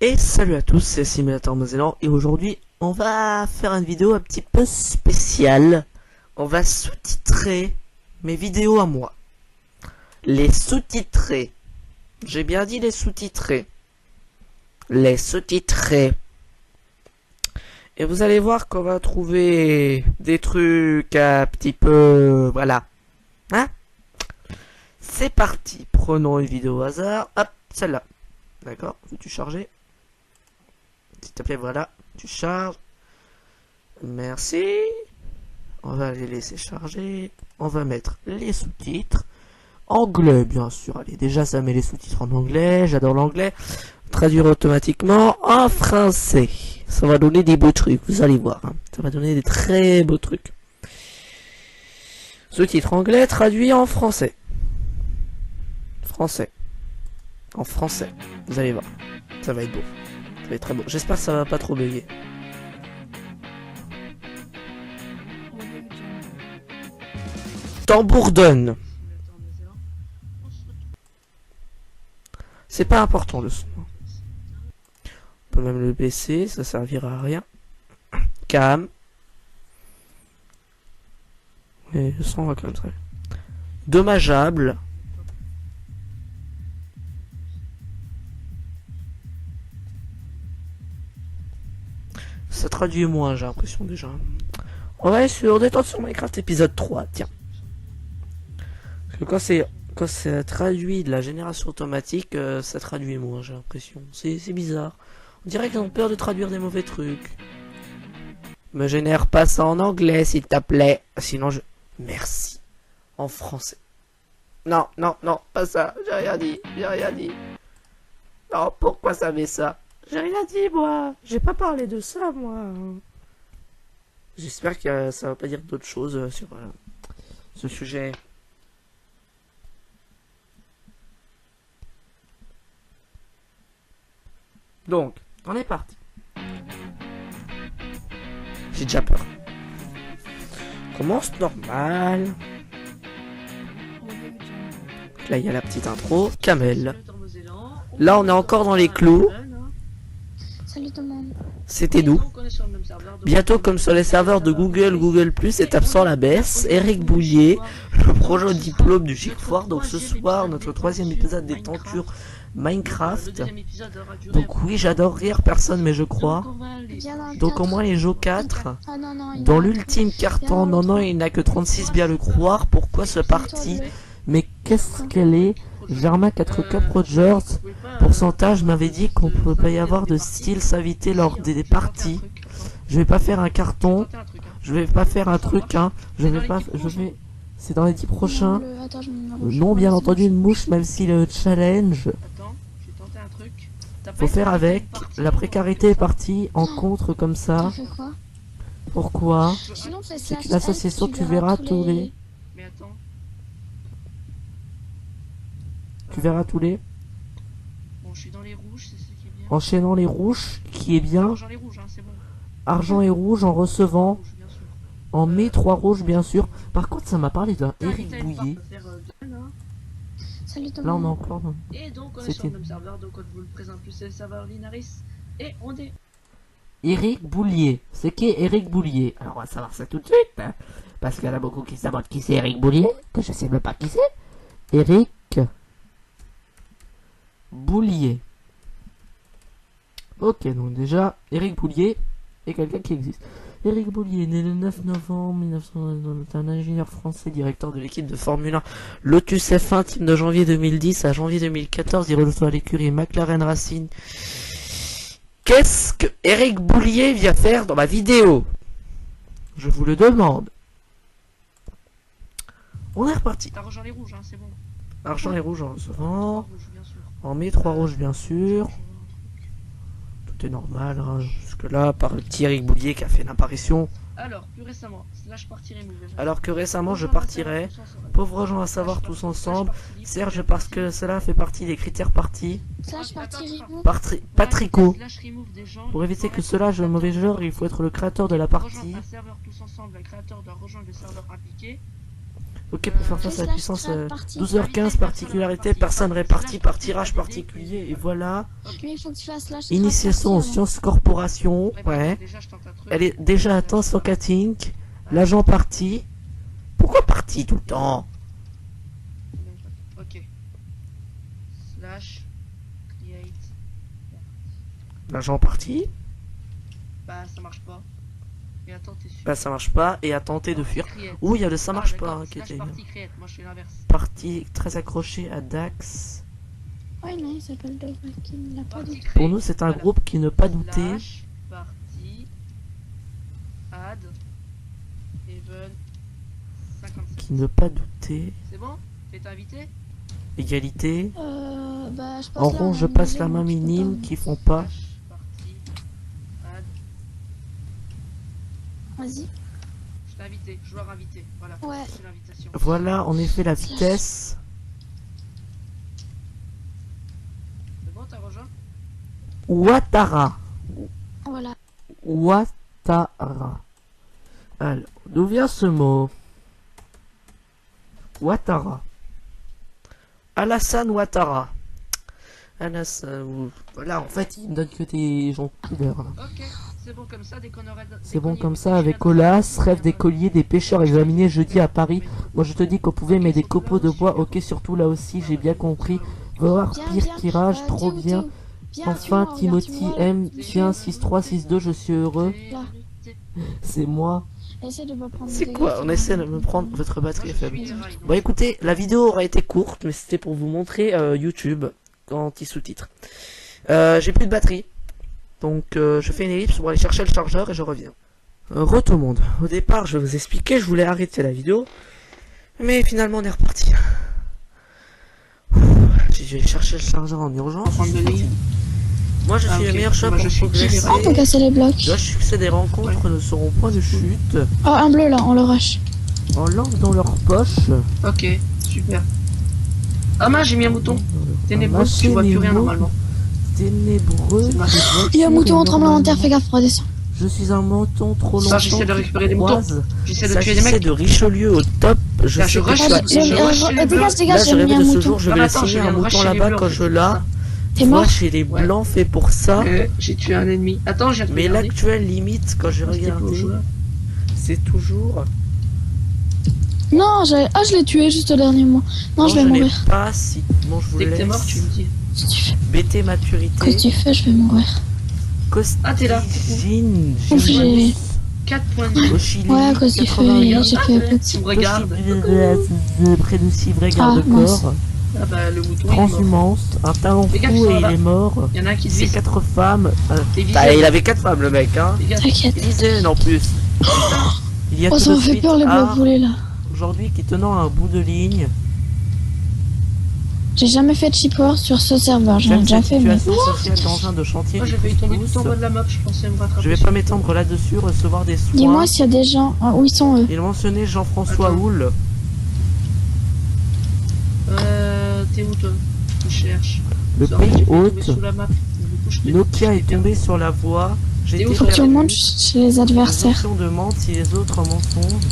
Et salut à tous, c'est Simulator Mosellan et aujourd'hui on va faire une vidéo un petit peu spéciale. On va sous-titrer mes vidéos à moi. Les sous-titrer. J'ai bien dit les sous-titrer. Les sous-titrer. Et vous allez voir qu'on va trouver des trucs un petit peu... Voilà. Hein? C'est parti. Prenons une vidéo au hasard. Hop, celle-là. D'accord? Veux-tu charger? S'il te plaît, voilà. Tu charges. Merci. On va les laisser charger. On va mettre les sous-titres. Anglais, bien sûr. Allez, déjà, ça met les sous-titres en anglais. J'adore l'anglais. Traduire automatiquement en français. Ça va donner des beaux trucs, vous allez voir. Hein. Ça va donner des très beaux trucs. Sous-titres anglais traduit en français. Français. En français. Vous allez voir. Ça va être beau. Ça va être très beau. J'espère que ça va pas trop bugger. Tambourdonne. C'est pas important le son. On peut même le baisser, ça servira à rien. Cam. Et le son va comme ça. Dommageable. Ça traduit moins, j'ai l'impression déjà. On va aller sur Détente sur Minecraft épisode 3, tiens. Parce que quand c'est traduit de la génération automatique, ça traduit moins, j'ai l'impression. C'est bizarre. On dirait qu'ils ont peur de traduire des mauvais trucs. Me génère pas ça en anglais, s'il te plaît. Sinon je... Merci. En français. Non, non, non, pas ça. J'ai rien dit, j'ai rien dit. Non, pourquoi ça met ça? J'ai rien dit, moi. J'ai pas parlé de ça, moi. J'espère que ça va pas dire d'autres choses sur ce sujet. Donc, on est parti. J'ai déjà peur. Commence normal. Là, il y a la petite intro. Kamel. Là, on est encore dans les clous. Salut tout le monde. C'était nous. Bientôt, comme sur les serveurs de Google, Google+, est absent la baisse. Eric Bouillet, le projet au diplôme du Chic Foire. Donc ce soir, notre troisième épisode des Tentures Minecraft. Donc oui, j'adore rire, personne, mais je crois. Donc au moins les Jo 4. Dans l'ultime carton, non, il n'a que 36, bien le croire. Pourquoi ce parti? Mais qu'est-ce qu'elle est? Germain 4 Cup Rogers, pourcentage m'avait dit qu'on ne peut pas y avoir de style s'inviter lors des parties. Je vais pas faire un carton, je vais pas faire un truc, hein. C'est dans les 10 prochains. Non, bien entendu, une mouche, même si le challenge. Faut faire avec. La précarité est partie en contre comme ça. Pourquoi? C'est une association, tu verras tous les... Tu verras tous les... Bon, je suis dans les rouges, c'est ce qui est bien. Enchaînant les rouges, qui est bien. Argent les rouges, hein, c'est bon. Argent et rouge en recevant. Rouge, bien sûr. En mai 3 rouges, bien sûr. Par contre, ça m'a parlé d'un Eric Bouillet. Salut tout le Là, on est monde. encore dans... Et donc, on est sur le même serveur, donc on vous le présente plus, c'est le serveur Linaris. Et on est... Eric Bouillet. C'est qui Eric Bouillet? Alors, on va savoir ça tout de suite. Hein, parce qu'il y en a beaucoup qui savent qui c'est Eric Bouillet. Que je sais même pas qui c'est. Eric Bouillet. Ok, donc déjà, Eric Bouillet est quelqu'un qui existe. Eric Bouillet, né le 9 novembre 1990, est un ingénieur français, directeur de l'équipe de Formule 1 Lotus F1, team de janvier 2010 à janvier 2014. Il reçoit l'écurie McLaren Racing. Qu'est-ce que Eric Bouillet vient faire dans ma vidéo? Je vous le demande. On est reparti. T'as rejoint les rouges, hein, c'est bon. Argent et rouge en recevant. Rouge, bien sûr. En mai 3 rouges, bien sûr. Tout est normal, hein, jusque là, par le petit Eric Bouillet qui a fait une apparition. Alors, plus récemment, slash party remove. Alors que récemment, je partirai. Pauvres gens à savoir tous ensemble. Serge, parce que cela fait partie des critères partis. Slash partie remove. Patrico. Slash remove des gens. Pour éviter que cela joue un mauvais genre, il faut être le créateur de la partie. Rejoindre un serveur tous ensemble, un créateur doit rejoindre le serveur impliqué. Ok, pour faire face à la puissance 12h15, particularité, personne répartie par tirage particulier, et voilà. Mais il faut que tu fasses slash Initiation aux sciences corporation, ouais. Déjà, je tente un truc. Elle est déjà atteinte son cutting. L'agent parti. Pourquoi parti tout le temps? Ok. Slash. Create. L'agent parti. Bah, ça marche pas. Et attends, t'es sûr. Bah ça marche pas, et à tenter de fuir. Create. Ouh, il y a le ça marche pas d'accord, hein, qui slash était party create. Moi, je fais l'inverse. parti très accroché à Dax. Ouais, non, il s'appelle Dovaki, il l'a pas Party dit. create. Pour nous, c'est un Voilà. groupe qui ne pas douter. Slash party add even 57. Qui ne pas douter. C'est bon? T'es invité? Égalité. Bah, je passe En la rond, je main passe la minime, main moi, je peux minime pas. qui font pas. Slash party add. Vas-y. Je t'ai invité, joueur invité. Voilà. Ouais. C'est l'invitation. Voilà, en effet, la vitesse. C'est bon, t'as rejoint? Ouattara. Voilà. Ouattara. Alors, d'où vient ce mot? Ouattara. Alassane Ouattara. Alassane. Voilà, en fait, il me donne que des gens couleurs. Ok, c'est bon comme ça, dès qu'on aura. C'est bon comme ça, avec Olas, rêve des colliers, des pêcheurs examinés jeudi à Paris. Moi je te dis qu'on pouvait mettre des copeaux de bois, ok, surtout là aussi, j'ai bien compris. Voir Viens, pire viens. tirage, trop Théo, bien. Théo. Viens, Enfin, tu vois, Timothy regarde, tu vois, M, tiens, 6-3, 6-2, je suis heureux. Là. C'est moi. Essaie de pas prendre C'est des quoi? dégâts, On tu essaie de vois. me prendre votre batterie est faible. Bon, Bon écoutez, la vidéo aura été courte, mais c'était pour vous montrer YouTube quand il sous-titre. J'ai plus de batterie, donc je fais une ellipse pour aller chercher le chargeur et je reviens. Re tout le monde. Au départ, je vais vous expliquer, je voulais arrêter la vidéo, mais finalement on est reparti. Je vais chercher le chargeur en urgence. Prendre de ligne. Moi je suis Ah, le ok. meilleur chat Moi, pour je suis progresser. Ah, t'ont cassé les blocs. Le succès des rencontres ne seront point de chute. Oh, un bleu là, on le rush. En langue dans leur poche. Ok, super. Ah mince, j'ai mis un mouton. Ténébreux, tu vois plus rien normalement. Ténébreux. C'est mal. Il y a un mouton en tremblement de terre, fais gaffe, redescends. Je suis un menton trop longtemps. Ça, j'essaie de récupérer des moutons. Croise. J'essaie de tuer des S'agissait mecs. de Richelieu au top. Je Là, sais je que rush, tu as- je rush chez les Dégage, bleus. dégage, Là, je j'ai mis rêve un de ce mouton. jour, je Ah, vais mais attends, assigner je un viens de mouton rusher les là-bas bleus, quand en je fait, l'ai. T'es Moi, mort? chez les Ouais. blancs fait pour ça. J'ai tué un ennemi. Attends, j'ai Mais l'actuel limite, quand j'ai regardé, c'est toujours. Non, je l'ai tué juste au dernier mois. Non, je vais n'ai mourir. pas si. Bon, je vous Dès que t'es laisse. mort, tu me dis. Si tu fais. BT maturité. Qu'est-ce que tu fais? Je vais mourir. Ah, t'es là. Costigine. Ouf, j'ai- 4 points de vie. Au Chili. Ouais, à cause du feu, 81. j'ai fait un petit. Tu me regardes. Près de Civray, Ah, garde-corps. Ah bah, le mouton, il est mort. Transhumance. Un talent fou Fais gaffe, et ils sont il là-bas. est mort. Il y en a un qui te C'est vise. 4 femmes. T'es visé. Bah, il avait 4 femmes, le mec, hein. Fais gaffe. T'inquiète. Il disait en plus. Il y a Oh, tout ça de me fait suite peur les blocs Art, volés là. aujourd'hui qui tenant un bout de ligne. J'ai jamais fait de chipboard sur ce serveur, j'en ai J'aime déjà cette fait, mais. situation sociale d'engin de chantier. Moi, du j'ai failli tomber pouce. tout en bas de la map. Je pensais me rattraper. Je vais pas m'étendre là-dessus, recevoir des soins. Dis-moi s'il y a des gens. Ah, où ils sont eux? Il mentionnait Jean-François Attends. Houle. T'es où toi? Je cherche. Le Sorry, pays j'ai failli hôte. tomber sous la map. Du coup, je te- Nokia je est t'ai tombé sur la voie. J'ai T'es où, été faut Faut que tu perdu. remontes chez les Les adversaires. options de mentent si les autres mensonges.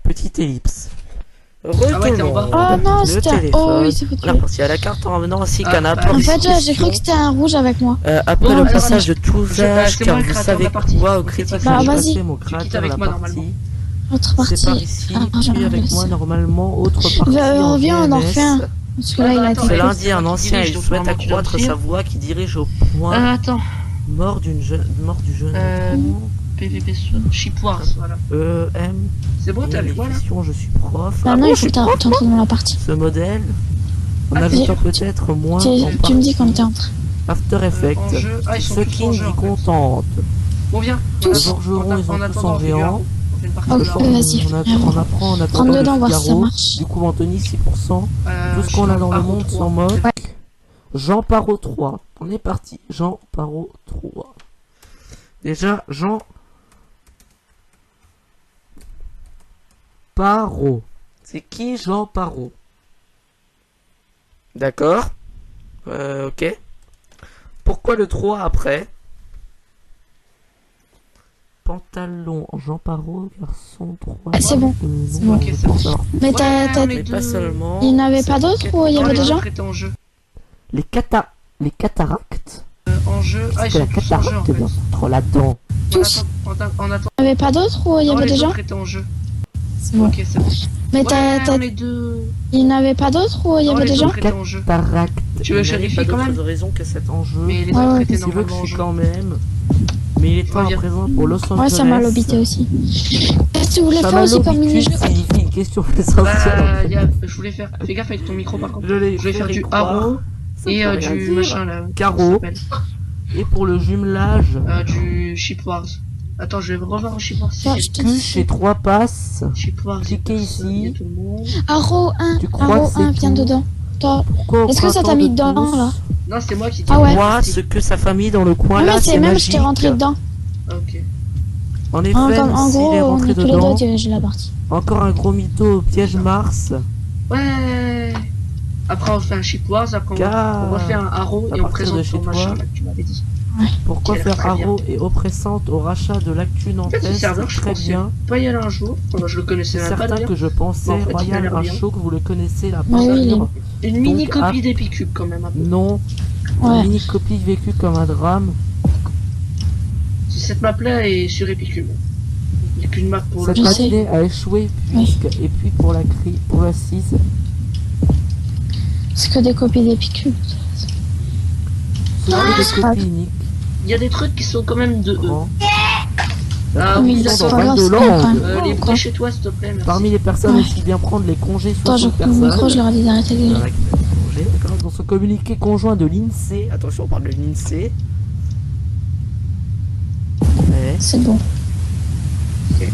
Petite ellipse. Ah ouais, t'es en bas. Oh non, Le c'était un. Oh, téléphone. il s'est fait On a tuer. parti à la carte en venant ainsi Ah, qu'un bah, apport. En fait, discussion. j'ai cru que c'était un rouge avec moi. Après Bon, le alors, passage de tous c'est âges, moi car le vous créateur de savez la partie. quoi, au Ok, critique, bah, j'ai vas-y. passé mon Tu quittes créateur avec la moi, partie. normalement. Autre C'est partie. par ici, Ah, j'en puis ai avec laissé. moi normalement, autre partie. Reviens, on en VMS. refait un. Parce que là, il a Attends, été C'est fait. là. lundi, un Moi qui ancien, dirige, il donc souhaite normalement, tu dois accroître le sa dire. voix qui dirige au point. Attends. Mort du jeune. PVP Chipoires, voilà. M. C'est bon, t'as vu quoi là? Je suis prof. Bah Ah non, bon, il je faut suis que t'entres dans la partie. ce modèle. En Ah, ajoutant tu- peut-être moins Tu en me dis partie. quand t'es entré. After En Effects. jeu. Ah, ils sont Ce tous qui en me jeu. dit En fait. contente. Bon, viens. Tous. Les forgerons, ils ont tous en géant. On fait une partie Ok, de leur- vas-y. On apprend en attendant Rentre le dedans, voir si ça Figaro. marche. Du coup, Anthony, 6%. Tout ce je qu'on suis a dans le Paro monde 3. s'en moque. Ouais. Jean Parot 3. On est parti. Jean Parot 3. Déjà, Jean Parot. C'est qui Jean Parot? D'accord. Ok. Pourquoi le 3 après? pantalon Jean Parot, garçon 3. Ah, c'est bon. Non, bon. Ok, c'est bon. Mais t'as... Mais pas seulement. Il n'y en avait pas d'autres ou il y Non, avait les des gens autres étaient en jeu. Les cataractes. En jeu. Ah, ils C'est la sont tous en jeu en cataracte fait. bien trop là-dedans. Tous. En attendant. Il n'y avait pas d'autres ou il y Non, avait les des gens autres étaient en jeu. C'est bon. Ok, c'est bon. Mais Ouais, t'as... on est deux. Il n'y en avait pas d'autres ou il y Non, avait les des gens autres étaient en jeu. Cataracte. Tu veux Il n'y avait vérifier pas quand d'autre même de raison que cet enjeu. Mais les Ouais, autres ouais. étaient Si tu veux que normalement je en suis jeu. quand même. Mais il est pas Reviens. présent pour Los Angeles. Ouais, ça m'a l'habité aussi. Qu'est-ce que tu voulais faire aussi comme mini-jeu? signifie une question essentielle. Bah, je voulais faire. Fais gaffe avec ton micro par contre. Je Je voulais faire du haro et du machin là. Carreau. comment ça s'appelle Et pour le jumelage, Du Ship Wars. Attends, je vais revoir au Ship Wars. Ouais, je te Q dis. chez 3 passes. Ship Wars. Cliquez il y a ici. tout le monde. Arrow 1, Tu crois Arrow que c'est 1, viens tout dedans. Toi. Pourquoi au Est-ce que ça t'a printemps mis de dedans, tous, là? Non, c'est moi qui dis. Ah ouais. Moi, ce que sa famille dans le coin Non, là, mais c'est c'est même, je magique. t'ai rentré dedans. Ok. En effet, En même gros, s'il est on rentré est tous les deux dedans, dirigés la partie. encore un gros mytho au piège Mars. Ouais. Après, on fait un Ship Wars. Après, Car- on refait un haro à et on partir présente de chez ton machin toi. là que tu m'avais dit. Pourquoi Qui a l'air faire très bien. haro et oppressante au rachat de l'actu En fait, ce nantaise serveur, je très pensais bien. pas y aller un jour. Enfin, je le connaissais C'est même pas certain d'ailleurs. que je pensais, Mais en fait, il a Royal l'air bien. Rachaud, que vous le connaissez, la Oui, oui, peinture. Une mini Donc, copie à- d'Epicube quand même. Un peu. Non, Ouais. une mini copie vécue comme un drame. Cette map là est sur Epicube. Il n'y a qu'une map pour le Cette Je sais. matinée a échoué puisque, et puis pour la assise, C'est que des copies d'Epicube. ce sont Ah, des c'est pas copies uniques. Il y a des trucs qui sont quand même de eux. Grand. Ah Mais oui, c'est dans pas d'accord. grave, 22 c'est pas langues. grave. Les Quoi bruits chez toi, s'il te plaît, merci. Parmi les personnes Ouais. aussi bien prendre les congés Attends, je 60 coupe le personnes. micro, je leur ai dit d'arrêter de Il y en gueuler. a qui prennent des congés, d'accord. Dans son communiqué conjoint de l'INSEE, attention on parle de l'INSEE. Ouais. C'est bon. Ok.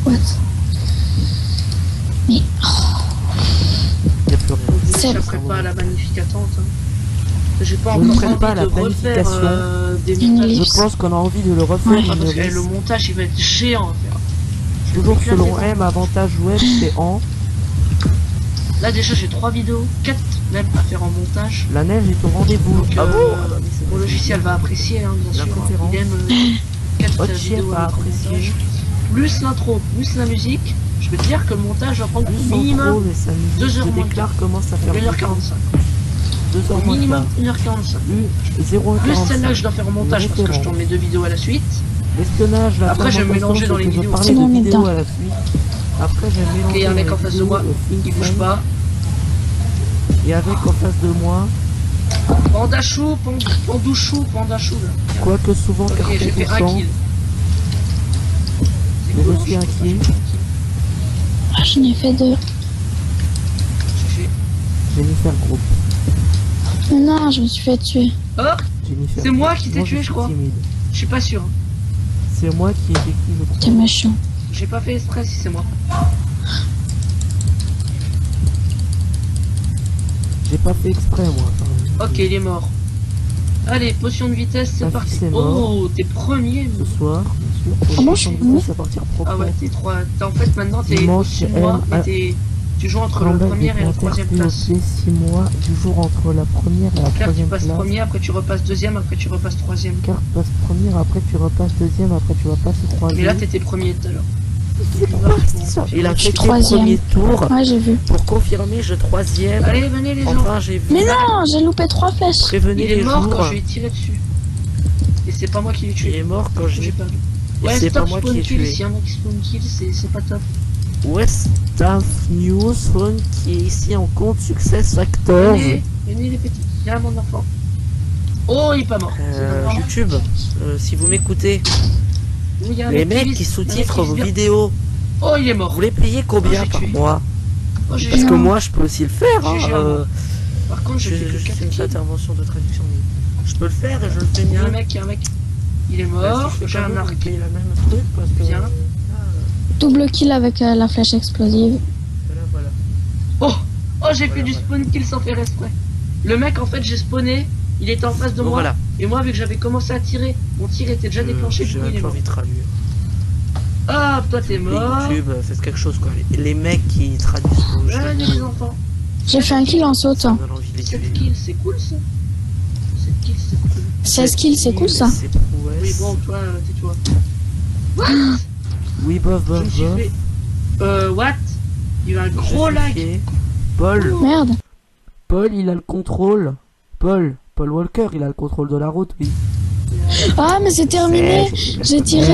What? Mais, Il n'y a plus rien. Je C'est- n'échapperai pas à la magnifique attente. Hein. J'ai pas Je ne encore ferai pas envie la de refaire planification. des Une montages. ellipse. Je pense qu'on a envie de le refaire. Ouais. Ah, une parce que ellipse. le montage il va être géant à faire. Je vais Toujours m'éclater selon dans- M, avantage web, c'est en. Là déjà j'ai 3 vidéos, 4 même à faire en montage. La neige est au rendez-vous. Donc, Ah bon Mon logiciel va apprécier, hein, bien La sûr. conférence. Il aime 4 Votre chef vidéos va avec en apprécier. montage. Plus l'intro, plus la musique. Je peux te dire que le montage va prendre Plus sans trop, minimum mais ça nous 2 heures je moins déclare commence à faire 1h45. 2 heures moins Minimum quart. 1h45. 0 Plus celle-là que je dois faire en montage parce que je tourne mes 2 vidéos à la suite. L'espionnage, la Après, je vais fermentation, mélanger dans c'est les que je vidéos. parlais C'est bon, de on est vidéos dedans. à la suite. Après, je vais Ok, mélanger y a un mec les en face de vidéos, moi, le think il bouge tank. pas. Et avec en face de moi, Pandachou, Pandouchou, Pandachou là. quoique souvent Ok, j'ai fait un 40%, kill. C'est mais cool, je suis hein, inquiet. ah, j'en ai fait 2. J'ai fait- Jennifer Group. Non, je me suis fait tuer. Oh, Jennifer c'est moi qui t'ai Moi, tué, je suis crois. timide. Je suis pas sûr. Hein. C'est moi qui ai vécu le T'es problème. méchant. J'ai pas fait exprès si c'est moi. J'ai pas fait exprès, moi. pardon. Ok, il est mort. Allez, potion de vitesse, c'est Ah, parti. c'est mort. Oh, t'es premier. Ce soir, bien sûr. Ah Pour bon, les je suis vitesse à partir propre. Ah ouais, t'es 3. En fait, maintenant, t'es Dimanche, au-dessus de moi, M, mais tu joues entre la première et la troisième place. 6 mois du jour entre la première et la Claire, tu troisième passes place. premier, après tu repasses deuxième, après tu repasses troisième. Carte passe première, après tu repasses deuxième, après tu repasses troisième. Mais là, t'étais premier tout à l'heure. Il a fait le Troisième. premier tour. Ouais, j'ai vu. Pour confirmer, je troisième. Allez, venez les gens. Enfin, j'ai vu. Mais non, j'ai loupé 3 flèches. Prévenez Il est les mort jours. quand je lui ai tiré dessus. Et c'est pas moi qui l'ai Il tué. est mort quand J'ai j'ai. perdu. Et Ouais, c'est pas stop moi qui spawn ai kill. tué. S'il y en a qui spawn kill, c'est pas top. West Staff News Phone qui est ici en compte Success Factors. Venez les petits. Viens mon enfant. Oh, il est pas mort. C'est pas YouTube, si vous m'écoutez, Oui, il y a un les mec mecs qui qui vise- sous-titrent un mec vos qui vise- vidéos, Oh, il est mort. vous les payez combien j'ai par tué. mois? Oh, j'ai Parce que Non. moi je peux aussi le faire. Hein, GG, Par contre, je j'ai fait que fais 4 une kills. intervention de traduction. Je peux le faire et je le fais Il y a bien. un mec, Il est mort. J'ai un arc. Il a même truc parce que. Bien. Double kill avec la flèche explosive. Voilà. Oh, j'ai fait Voilà, du voilà. spawn kill sans faire exprès. Le mec, en fait, j'ai spawné. Il était en face de Bon, moi. voilà. Et moi, vu que j'avais commencé à tirer, mon tir était déjà déclenché. J'ai Du coup, il même est pas mort. envie de traduire. Ah, toi, t'es Les mort. YouTube, faites quelque chose quoi. Les mecs qui traduisent vos jeux, Allez, les enfants. J'ai fait un kill en ça sautant. me donne envie de les 7 tuer. kills, c'est cool ça. 7 kills, c'est cool. 16 kills, c'est cool ça. C'est prouesse. Oui, bon, toi, tais-toi. Oui, bof, Je me bof, suis bof. fait... what? Il y a un Je gros suis lag. fier. Paul, Merde. Paul, il a le contrôle. Paul Walker, il a le contrôle de la route, oui. Ah, mais c'est terminé. J'ai tiré.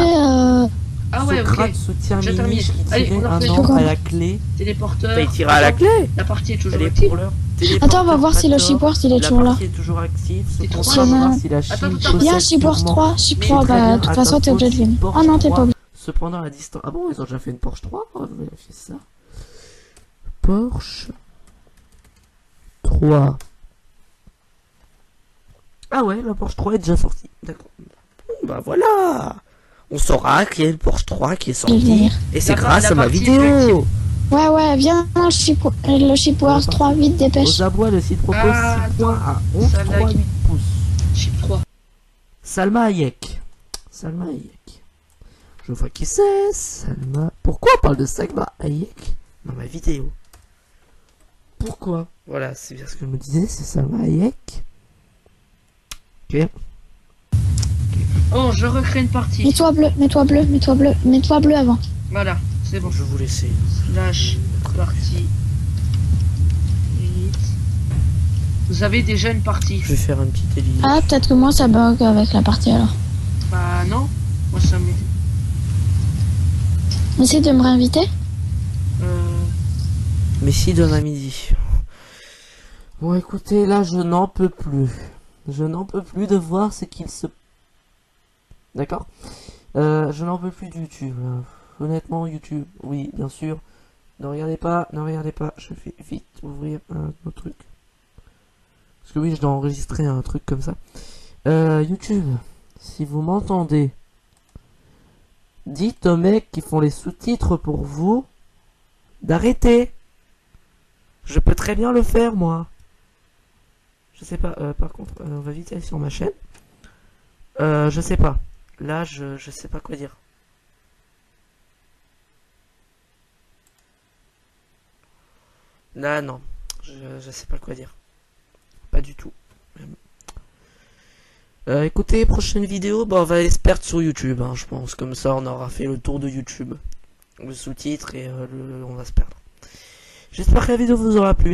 Ah ouais, Socrate ok. soutient J'ai Mimi terminé. qui Allez, tirait on a un fait an le à la clé. Téléporteur. Il tira à la clé. La partie est toujours Elle est active. pour l'heure. Attends, on va voir si le Téléporteur, shipword il est la toujours là. partie est toujours active. C'est Cependant, trop on va bien. voir si la Chine Attends, Il y a un possède shipword sûrement- 3. Ship Mais 3, très bah, bien, de toute façon, atteint t'es obligé de aussi venir. Porsche Ah non, t'es pas 3. obligé. Cependant, la distance. Ah bon, ils ont déjà fait une Porsche 3. On va vérifier ça. Porsche 3. Ah ouais, la Porsche 3 est déjà sortie. D'accord. Bon, bah voilà. On saura qu'il y a une Porsche 3 qui est Je vais sortie. venir. Et c'est La grâce à ma partie vidéo. effective. Ouais, ouais, viens, le shipword 3, vite, dépêche. Aux abois, le site propose Ah, 6 points à 11, ça 3, lag. 8 pouces. Chip 3. Salma Hayek. Salma Hayek. Je vois qui c'est. Salma. Pourquoi on parle de Salma Hayek dans ma vidéo? Pourquoi? Voilà, c'est bien ce que je me disais, c'est Salma Hayek. Ok. Oh, je recrée une partie. Mets-toi bleu, mets-toi bleu, mets-toi bleu, mets-toi bleu avant. Voilà, c'est bon. Je vais vous laisser. Slash partie. Vite. Vous avez déjà une partie. Je vais faire un petit délire. Ah, peut-être que moi ça bug avec la partie alors. Bah non. Moi ça m'est... Essaye de me réinviter. Mais si, demain midi. Bon, écoutez, là, je n'en peux plus. Je n'en peux plus de voir ce qu'il se... D'accord. Je n'en peux plus de YouTube. Honnêtement, YouTube, oui, bien sûr. Ne regardez pas, ne regardez pas. Je vais vite ouvrir un autre truc. Parce que oui, je dois enregistrer un truc comme ça. YouTube, si vous m'entendez, dites aux mecs qui font les sous-titres pour vous d'arrêter. Je peux très bien le faire, moi. Je sais pas, par contre, on va vite aller sur ma chaîne. Je sais pas. Là, je sais pas quoi dire. Là, non. Je sais pas quoi dire. Pas du tout. Écoutez, prochaine vidéo, bah, on va aller se perdre sur YouTube, hein, je pense. Comme ça, on aura fait le tour de YouTube. Le sous-titre et on va se perdre. J'espère que la vidéo vous aura plu.